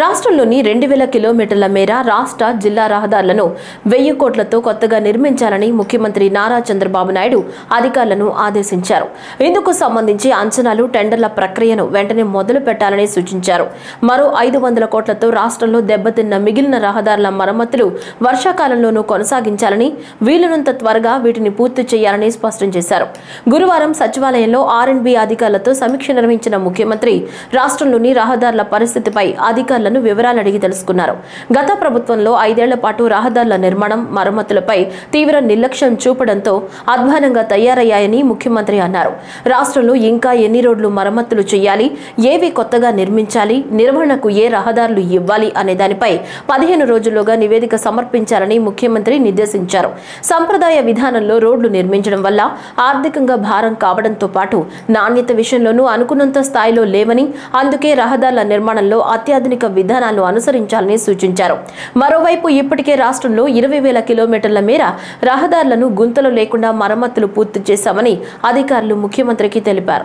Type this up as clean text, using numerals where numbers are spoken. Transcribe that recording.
రాష్ట్రంలోని 2000 కిలోమీటర్ల మేర రాష్ట్ర జిల్లా రహదారులను 1000 కోట్లతో కొత్తగా నిర్మించాలని ముఖ్యమంత్రి నారా చంద్రబాబు నాయుడు అధికారులను ఆదేశించారు. ఇందుకు సంబంధించి అంచనాలు, టెండర్ల ప్రక్రియను వెంటనే మొదలు పెట్టాలని సూచించారు. మరో 500 కోట్లతో రాష్ట్రంలో దెబ్బతిన్న మిగిలిన రహదారుల మరమ్మతులు వర్షాకాలంలోనూ కొనసాగించాలని, వీలునంత త్వరగా వీటిని పూర్తి చేయాలని స్పష్టం చేశారు. గురువారం సచివాలయంలో R&B అధికారులతో సమీక్ష నిర్వహించిన ముఖ్యమంత్రి రాష్ట్రంలోని రహదారుల పరిస్థితిపై అధికారులను వివరాలు అడిగి తెలుసుకున్నారు. గత ప్రభుత్వంలో 5 ఏళ్ల పాటు రహదారుల నిర్మాణం, మరమ్మతులపై తీవ్ర నిర్లక్ష్యం చూపడంతో అధ్వానంగా తయారయ్యాయని ముఖ్యమంత్రి అన్నారు. రాష్ట్రంలో ఇంకా ఎన్ని రోడ్లు మరమ్మతులు చేయాలి, ఏవి కొత్తగా నిర్మించాలి, నిర్వహణకు ఏ రహదారులు ఇవ్వాలి అనే దానిపై 15 రోజుల్లోగా నివేదిక సమర్పించాలని ముఖ్యమంత్రి నిర్దేశించారు. సంప్రదాయ విధానంలో రోడ్లు నిర్మించడం వల్ల ఆర్థికంగా భారం కావడంతో పాటు నాణ్యత విషయంలోనూ అనుకున్నంత స్థాయిలో లేవని, అందుకే రహదారుల నిర్మాణంలో అత్యాధునిక విధానాలను అనుసరించాలని సూచించారు. మరోవైపు ఇప్పటికే రాష్ట్రంలో 20,000 కిలోమీటర్ల మేర రహదారులను గుంతలు లేకుండా మరమ్మతులు పూర్తి చేశామని అధికారులు ముఖ్యమంత్రికి తెలిపారు.